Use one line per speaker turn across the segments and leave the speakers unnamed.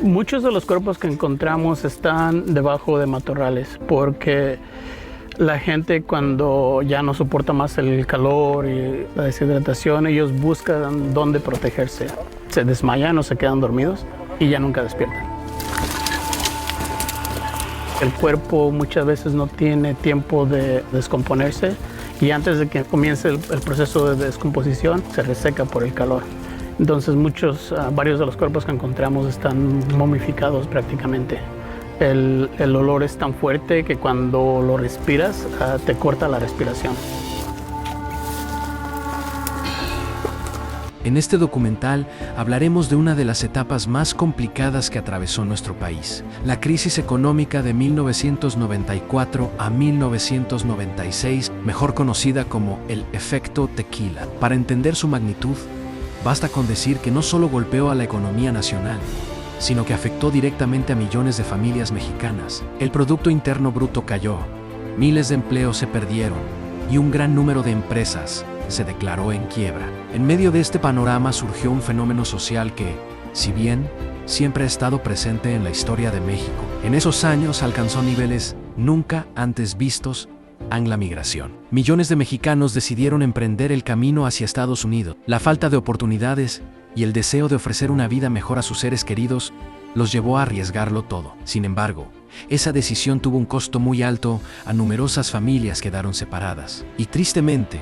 Muchos de los cuerpos que encontramos están debajo de matorrales porque la gente cuando ya no soporta más el calor y la deshidratación, ellos buscan dónde protegerse. Se desmayan o se quedan dormidos y ya nunca despiertan. El cuerpo muchas veces no tiene tiempo de descomponerse y antes de que comience el proceso de descomposición se reseca por el calor. Entonces varios de los cuerpos que encontramos están momificados prácticamente. El olor es tan fuerte que cuando lo respiras te corta la respiración.
En este documental hablaremos de una de las etapas más complicadas que atravesó nuestro país, la crisis económica de 1994 a 1996, mejor conocida como el efecto tequila. Para entender su magnitud, basta con decir que no solo golpeó a la economía nacional, sino que afectó directamente a millones de familias mexicanas. El Producto Interno Bruto cayó, miles de empleos se perdieron y un gran número de empresas se declaró en quiebra. En medio de este panorama surgió un fenómeno social que, si bien siempre ha estado presente en la historia de México, en esos años alcanzó niveles nunca antes vistos en la migración. Millones de mexicanos decidieron emprender el camino hacia Estados Unidos. La falta de oportunidades y el deseo de ofrecer una vida mejor a sus seres queridos los llevó a arriesgarlo todo. Sin embargo, esa decisión tuvo un costo muy alto, a numerosas familias quedaron separadas. Y tristemente,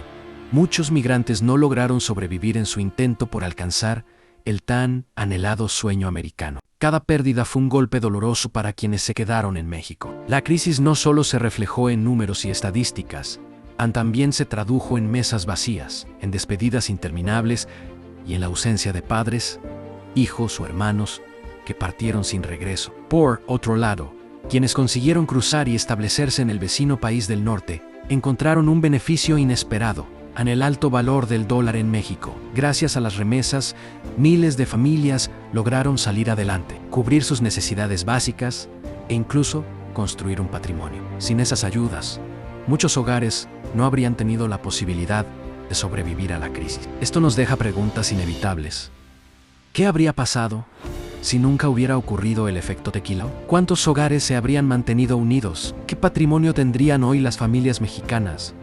muchos migrantes no lograron sobrevivir en su intento por alcanzar el tan anhelado sueño americano. Cada pérdida fue un golpe doloroso para quienes se quedaron en México. La crisis no solo se reflejó en números y estadísticas, también se tradujo en mesas vacías, en despedidas interminables y en la ausencia de padres, hijos o hermanos que partieron sin regreso. Por otro lado, quienes consiguieron cruzar y establecerse en el vecino país del norte, encontraron un beneficio inesperado en el alto valor del dólar en México. Gracias a las remesas, miles de familias lograron salir adelante, cubrir sus necesidades básicas e incluso construir un patrimonio. Sin esas ayudas, muchos hogares no habrían tenido la posibilidad de sobrevivir a la crisis. Esto nos deja preguntas inevitables. ¿Qué habría pasado si nunca hubiera ocurrido el efecto tequila? ¿Cuántos hogares se habrían mantenido unidos? ¿Qué patrimonio tendrían hoy las familias mexicanas?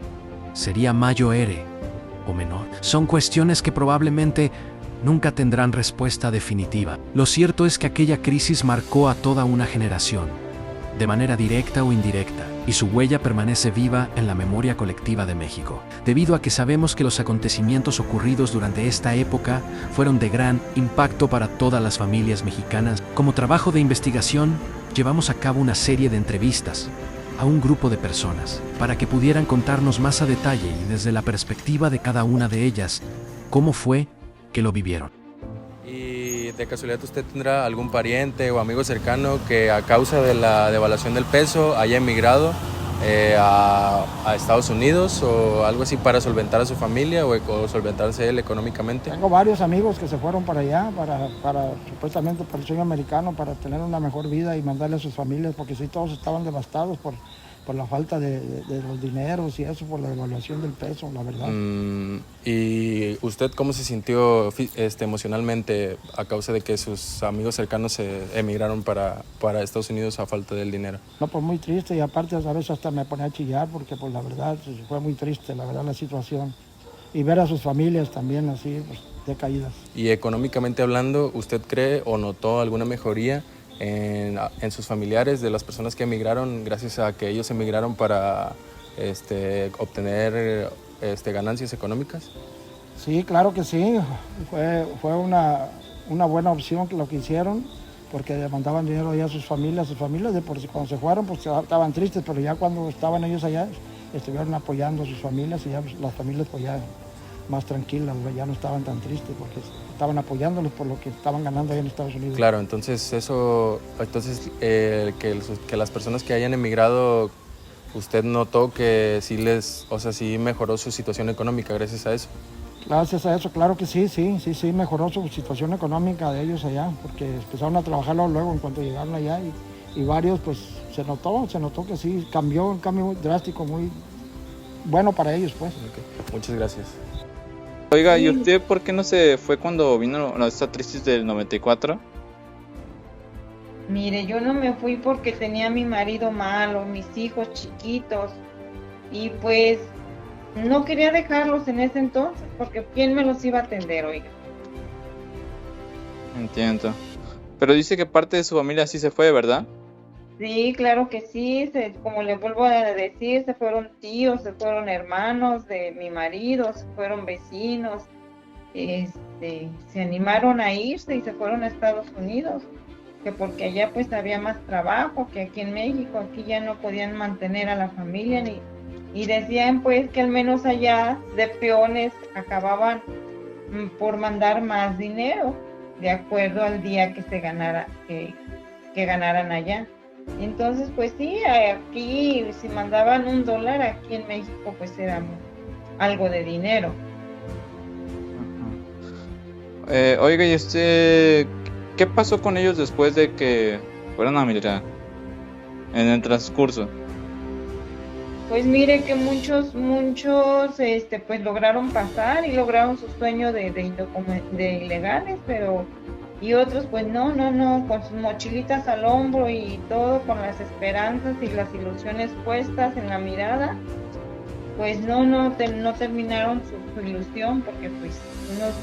¿Sería mayor o menor? Son cuestiones que probablemente nunca tendrán respuesta definitiva. Lo cierto es que aquella crisis marcó a toda una generación, de manera directa o indirecta, y su huella permanece viva en la memoria colectiva de México, debido a que sabemos que los acontecimientos ocurridos durante esta época fueron de gran impacto para todas las familias mexicanas. Como trabajo de investigación, llevamos a cabo una serie de entrevistas a un grupo de personas, para que pudieran contarnos más a detalle y desde la perspectiva de cada una de ellas, cómo fue que lo vivieron.
¿Y de casualidad usted tendrá algún pariente o amigo cercano que a causa de la devaluación del peso haya emigrado a Estados Unidos o algo así para solventar a su familia o solventarse él económicamente?
Tengo varios amigos que se fueron para allá, supuestamente para el sueño americano, para tener una mejor vida y mandarle a sus familias, porque sí, todos estaban devastados por la falta de los dineros y eso, por la devaluación del peso, la verdad.
¿Y usted cómo se sintió emocionalmente a causa de que sus amigos cercanos se emigraron para Estados Unidos a falta del dinero?
No, pues muy triste, y aparte a veces hasta me ponía a chillar porque pues la verdad fue muy triste, la verdad, la situación. Y ver a sus familias también así, pues decaídas.
Y económicamente hablando, ¿usted cree o notó alguna mejoría en sus familiares de las personas que emigraron gracias a que ellos emigraron para obtener ganancias económicas?
Sí, claro que sí. Fue una buena opción lo que hicieron, porque le mandaban dinero allá a sus familias. Sus familias de por sí, cuando se fueron, pues estaban tristes, pero ya cuando estaban ellos allá, estuvieron apoyando a sus familias y ya las familias pues ya más tranquilas, ya no estaban tan tristes porque estaban apoyándolos por lo que estaban ganando allá en Estados Unidos.
Claro, entonces que las personas que hayan emigrado, ¿usted notó que sí mejoró su situación económica gracias a eso?
Gracias a eso, claro que sí, mejoró su situación económica de ellos allá, porque empezaron a trabajarlo luego en cuanto llegaron allá y varios pues se notó que sí, un cambio muy drástico, muy bueno para ellos pues.
Okay. Muchas gracias.
Oiga, ¿y usted por qué no se fue cuando vino esta crisis del 94?
Mire, yo no me fui porque tenía a mi marido malo, mis hijos chiquitos, y pues no quería dejarlos en ese entonces, porque ¿quién me los iba a atender, oiga?
Entiendo. Pero dice que parte de su familia sí se fue, ¿verdad?
Sí, claro que sí, como le vuelvo a decir, se fueron tíos, se fueron hermanos de mi marido, se fueron vecinos, se animaron a irse y se fueron a Estados Unidos, que porque allá pues había más trabajo que aquí en México, aquí ya no podían mantener a la familia y decían pues que al menos allá de peones acababan por mandar más dinero de acuerdo al día que se ganara, que ganaran allá. Entonces pues sí, aquí si mandaban $1, aquí en México pues era algo de dinero.
Oiga, ¿y qué pasó con ellos después de que fueron a migrar en el transcurso?
Pues mire que muchos, pues lograron pasar y lograron su sueño de ilegales, pero y otros pues no, con sus mochilitas al hombro y todo, con las esperanzas y las ilusiones puestas en la mirada, pues no terminaron su ilusión, porque pues unos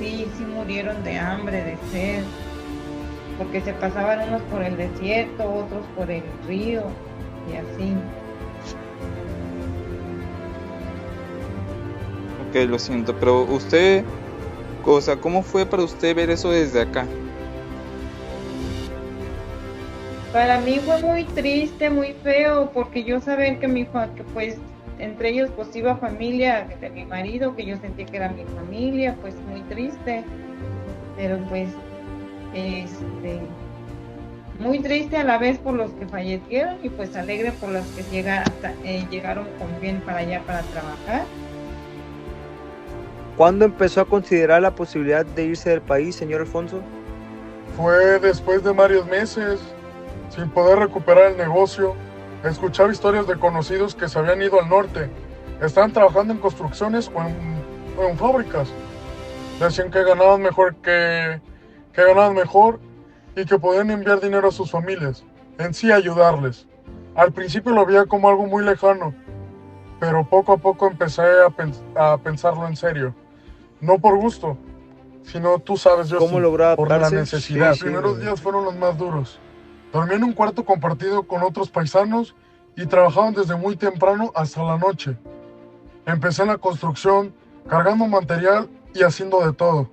sí murieron de hambre, de sed, porque se pasaban unos por el desierto, otros por el río y así.
Ok, lo siento, pero usted, o sea, ¿cómo fue para usted ver eso desde acá?
Para mí fue muy triste, muy feo, porque yo sabía que que pues entre ellos pues iba familia de mi marido, que yo sentía que era mi familia, pues muy triste, pero pues muy triste a la vez por los que fallecieron y pues alegre por los que llegaron con bien para allá para trabajar.
¿Cuándo empezó a considerar la posibilidad de irse del país, señor Alfonso?
Fue después de varios meses, sin poder recuperar el negocio. Escuchaba historias de conocidos que se habían ido al norte. Estaban trabajando en construcciones o en fábricas. Decían que ganaban mejor, que ganaban mejor y que podían enviar dinero a sus familias. En sí ayudarles. Al principio lo veía como algo muy lejano, pero poco a poco empecé a pensarlo en serio. No por gusto, sino tú sabes, yo
¿Cómo logró
por la
adaptarse?
necesidad. Los
Sí,
primeros días fueron los más duros. Dormí en un cuarto compartido con otros paisanos y trabajaban desde muy temprano hasta la noche. Empecé en la construcción, cargando material y haciendo de todo.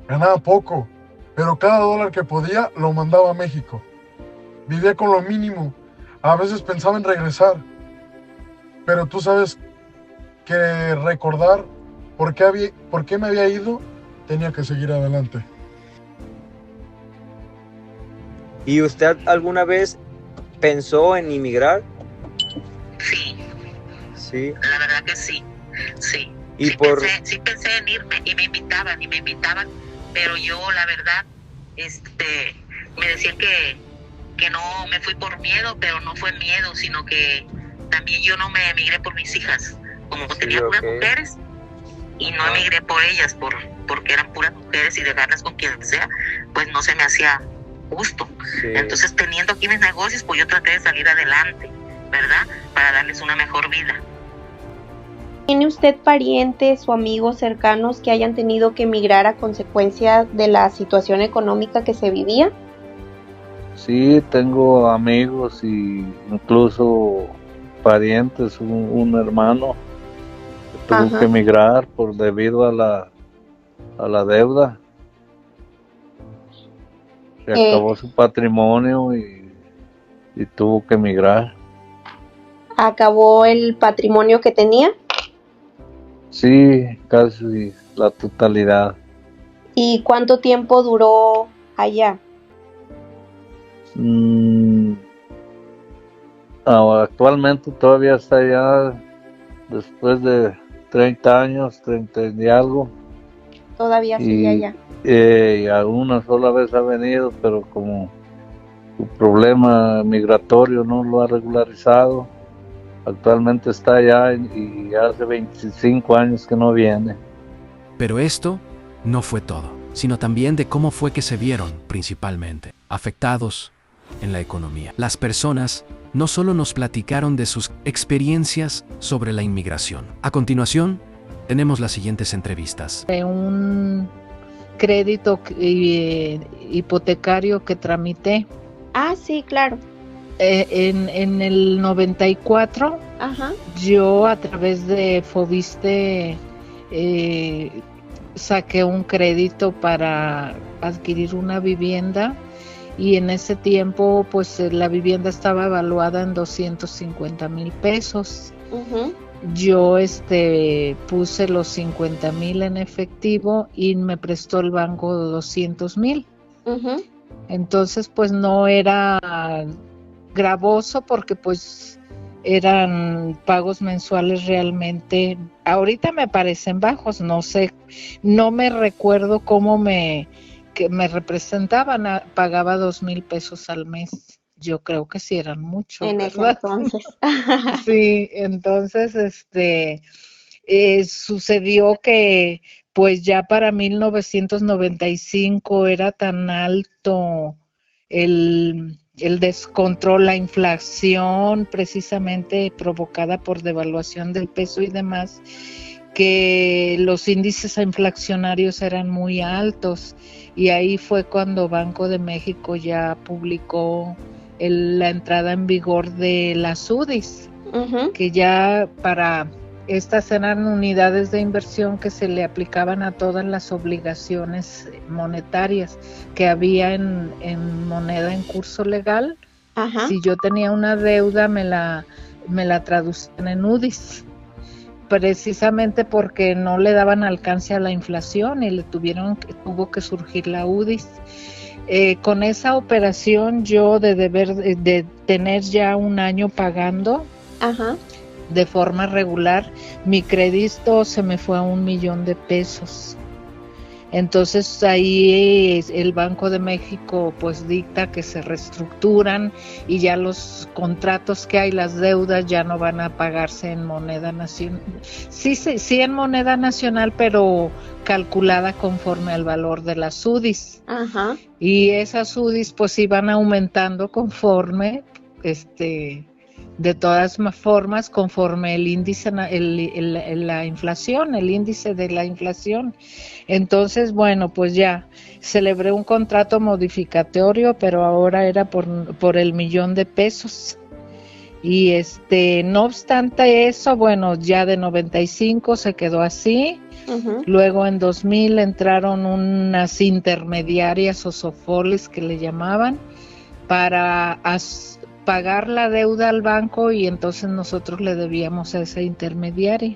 Ganaba poco, pero cada dólar que podía lo mandaba a México. Vivía con lo mínimo. A veces pensaba en regresar. Pero tú sabes que recordar por qué me había ido, tenía que seguir adelante.
¿Y usted alguna vez pensó en inmigrar?
Sí,
Sí.
la verdad que sí, sí.
Y
Sí pensé en irme y me invitaban, pero yo la verdad, me decían que no me fui por miedo, pero no fue miedo, sino que también yo no me emigré por mis hijas, como tenía puras mujeres, y no emigré por ellas, porque eran puras mujeres y dejarlas con quien sea, pues no se me hacía justo.
Sí.
Entonces, teniendo aquí mis negocios, pues yo traté de salir adelante, ¿verdad? Para darles una mejor vida.
¿Tiene usted parientes o amigos cercanos que hayan tenido que emigrar a consecuencia de la situación económica que se vivía?
Sí, tengo amigos y incluso parientes, un hermano que tuvo que emigrar debido a la deuda. Se acabó su patrimonio y tuvo que emigrar.
¿Acabó el patrimonio que tenía?
Sí, casi la totalidad.
¿Y cuánto tiempo duró allá?
Actualmente todavía está allá después de 30 años, 30 y algo.
Todavía sigue allá.
Y a una sola vez ha venido, pero como su problema migratorio no lo ha regularizado, actualmente está allá y hace 25 años que no viene.
Pero esto no fue todo, sino también de cómo fue que se vieron, principalmente, afectados en la economía. Las personas no solo nos platicaron de sus experiencias sobre la inmigración. A continuación, tenemos las siguientes entrevistas.
Un crédito hipotecario que tramité.
Ah, sí, claro.
En el 94,
Ajá.
yo a través de Fobiste saqué un crédito para adquirir una vivienda, y en ese tiempo pues la vivienda estaba evaluada en 250,000 pesos.
Uh-huh.
Yo puse los 50,000 en efectivo y me prestó el banco 200,000.
Uh-huh.
Entonces pues no era gravoso porque pues eran pagos mensuales realmente, ahorita me parecen bajos, no sé, no me recuerdo cómo que me representaban, pagaba 2,000 pesos al mes. Yo creo que sí eran mucho,
en
¿verdad?
ese entonces.
Sí, entonces sucedió que pues ya para 1995 era tan alto el descontrol, la inflación precisamente provocada por devaluación del peso y demás, que los índices inflacionarios eran muy altos, y ahí fue cuando Banco de México ya publicó la entrada en vigor de las UDIs, uh-huh, que ya estas eran unidades de inversión que se le aplicaban a todas las obligaciones monetarias que había en moneda en curso legal.
Ajá.
Si yo tenía una deuda, me la traducían en UDIs, precisamente porque no le daban alcance a la inflación y tuvo que surgir la UDIs. Con esa operación yo de tener ya un año pagando,
ajá,
de forma regular, mi crédito se me fue a 1,000,000 de pesos. Entonces ahí el Banco de México pues dicta que se reestructuran y ya los contratos que hay, las deudas ya no van a pagarse en moneda nacional. Sí en moneda nacional, pero calculada conforme al valor de las UDIs.
Ajá.
Y esas UDIs pues iban aumentando conforme de todas formas, conforme el índice, la inflación, el índice de la inflación. Entonces, bueno, pues ya celebré un contrato modificatorio, pero ahora era por el 1,000,000 de pesos. Y no obstante eso, bueno, ya de 95 se quedó así. Uh-huh. Luego en 2000 entraron unas intermediarias o sofoles que le llamaban para pagar la deuda al banco, y entonces nosotros le debíamos a esa intermediaria.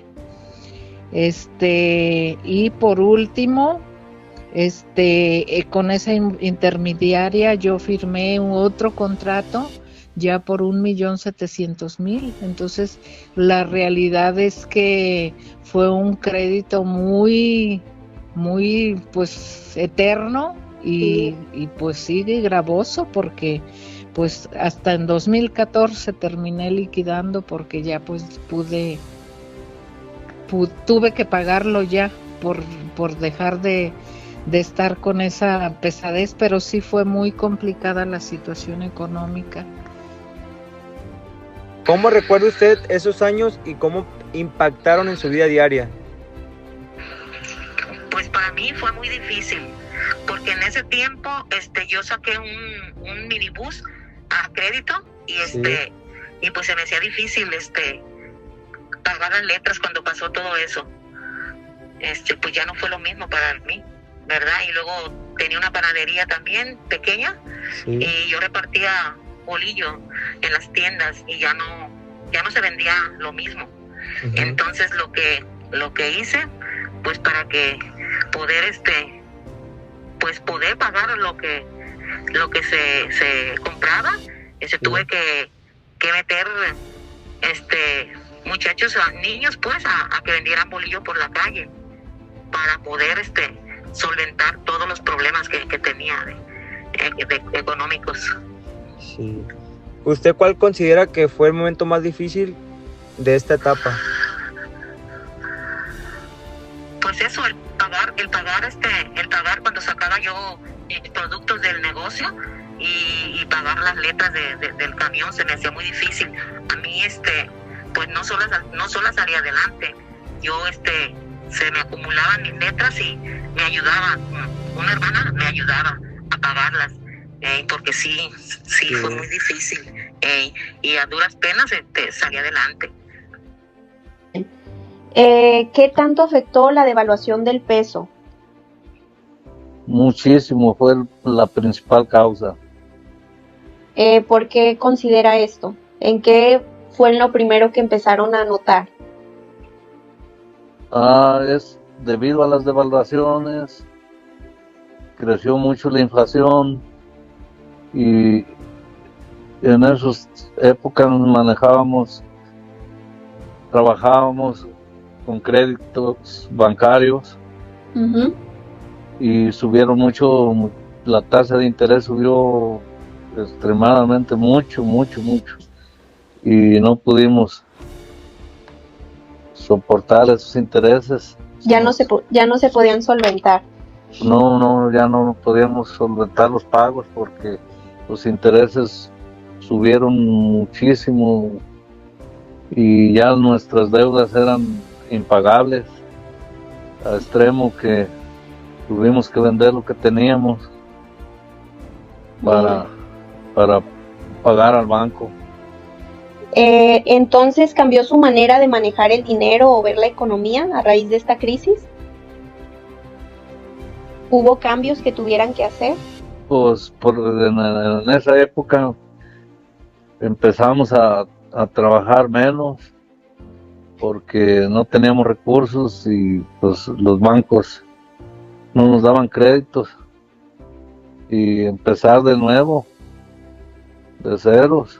Y por último, con esa intermediaria yo firmé otro contrato ya por 1,700,000. Entonces la realidad es que fue un crédito muy, muy pues eterno y pues sí, gravoso, porque pues hasta en 2014 terminé liquidando, porque ya pues tuve que pagarlo ya por dejar de estar con esa pesadez, pero sí fue muy complicada la situación económica.
¿Cómo recuerda usted esos años y cómo impactaron en su vida diaria?
Pues para mí fue muy difícil, porque en ese tiempo yo saqué un minibús a crédito y
Sí.
Y pues se me hacía difícil pagar las letras cuando pasó todo eso. Pues ya no fue lo mismo para mí, ¿verdad? Y luego tenía una panadería también pequeña,
Sí.
y yo repartía bolillo en las tiendas y ya no se vendía lo mismo.
Uh-huh.
Entonces lo que hice, pues para que poder pues poder pagar lo que se compraba, tuve que meter muchachos, niños pues a que vendieran bolillo por la calle para poder solventar todos los problemas que tenía de económicos.
Sí. ¿Usted cuál considera que fue el momento más difícil de esta etapa?
Pues eso, el pagar cuando sacaba yo productos del negocio, y pagar las letras del camión se me hacía muy difícil. A mí, pues no sola salía adelante. Yo, se me acumulaban mis letras y me ayudaba. Una hermana me ayudaba a pagarlas, porque sí fue muy difícil. Y a duras penas salí adelante.
¿Qué tanto afectó la devaluación del peso?
Muchísimo, fue la principal causa.
¿Por qué considera esto? ¿En qué fue lo primero que empezaron a notar?
Es debido a las devaluaciones, creció mucho la inflación y en esas épocas trabajábamos con créditos bancarios.
Uh-huh.
Y subieron mucho, la tasa de interés subió extremadamente mucho, y no pudimos soportar esos intereses.
Ya no se podían solventar.
No, ya no podíamos solventar los pagos porque los intereses subieron muchísimo y ya nuestras deudas eran impagables, a extremo que tuvimos que vender lo que teníamos para pagar al banco.
Entonces, ¿cambió su manera de manejar el dinero o ver la economía a raíz de esta crisis? ¿Hubo cambios que tuvieran que hacer?
Pues en esa época empezamos a trabajar menos porque no teníamos recursos y pues los bancos no nos daban créditos y empezar de nuevo, de ceros.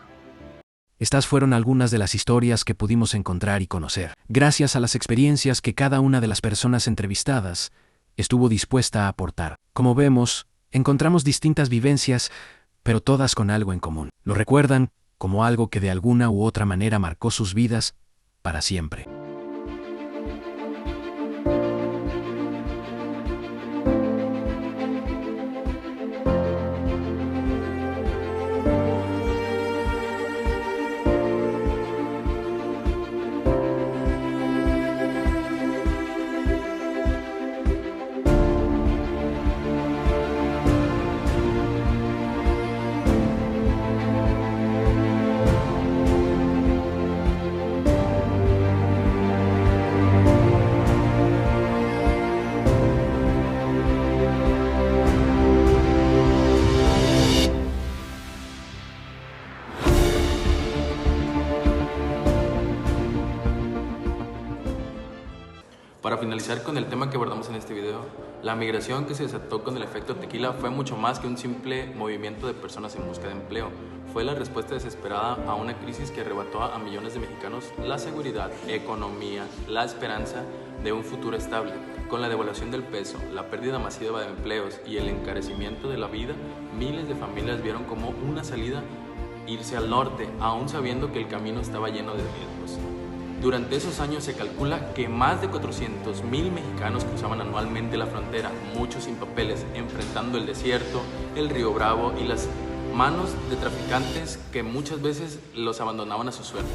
Estas fueron algunas de las historias que pudimos encontrar y conocer, gracias a las experiencias que cada una de las personas entrevistadas estuvo dispuesta a aportar. Como vemos, encontramos distintas vivencias, pero todas con algo en común. Lo recuerdan como algo que de alguna u otra manera marcó sus vidas para siempre.
Para finalizar con el tema que abordamos en este video, la migración que se desató con el efecto tequila fue mucho más que un simple movimiento de personas en busca de empleo. Fue la respuesta desesperada a una crisis que arrebató a millones de mexicanos la seguridad, economía, la esperanza de un futuro estable. Con la devaluación del peso, la pérdida masiva de empleos y el encarecimiento de la vida, miles de familias vieron como una salida irse al norte, aún sabiendo que el camino estaba lleno de riesgos. Durante esos años se calcula que más de 400,000 mexicanos cruzaban anualmente la frontera, muchos sin papeles, enfrentando el desierto, el río Bravo y las manos de traficantes que muchas veces los abandonaban a su suerte.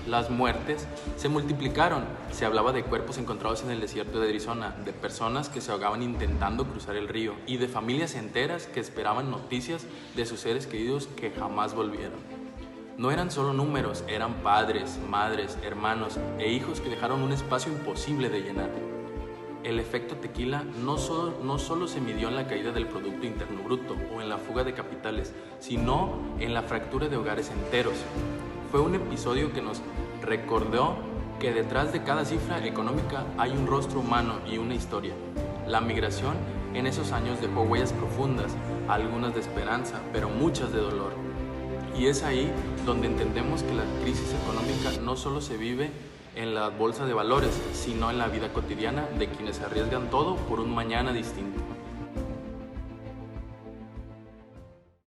Las muertes se multiplicaron. Se hablaba de cuerpos encontrados en el desierto de Arizona, de personas que se ahogaban intentando cruzar el río y de familias enteras que esperaban noticias de sus seres queridos que jamás volvieron. No eran solo números, eran padres, madres, hermanos e hijos que dejaron un espacio imposible de llenar. El efecto tequila no solo se midió en la caída del Producto Interno Bruto o en la fuga de capitales, sino en la fractura de hogares enteros. Fue un episodio que nos recordó que detrás de cada cifra económica hay un rostro humano y una historia. La migración en esos años dejó huellas profundas, algunas de esperanza, pero muchas de dolor. Y es ahí donde entendemos que la crisis económica no solo se vive en la bolsa de valores, sino en la vida cotidiana de quienes arriesgan todo por un mañana distinto.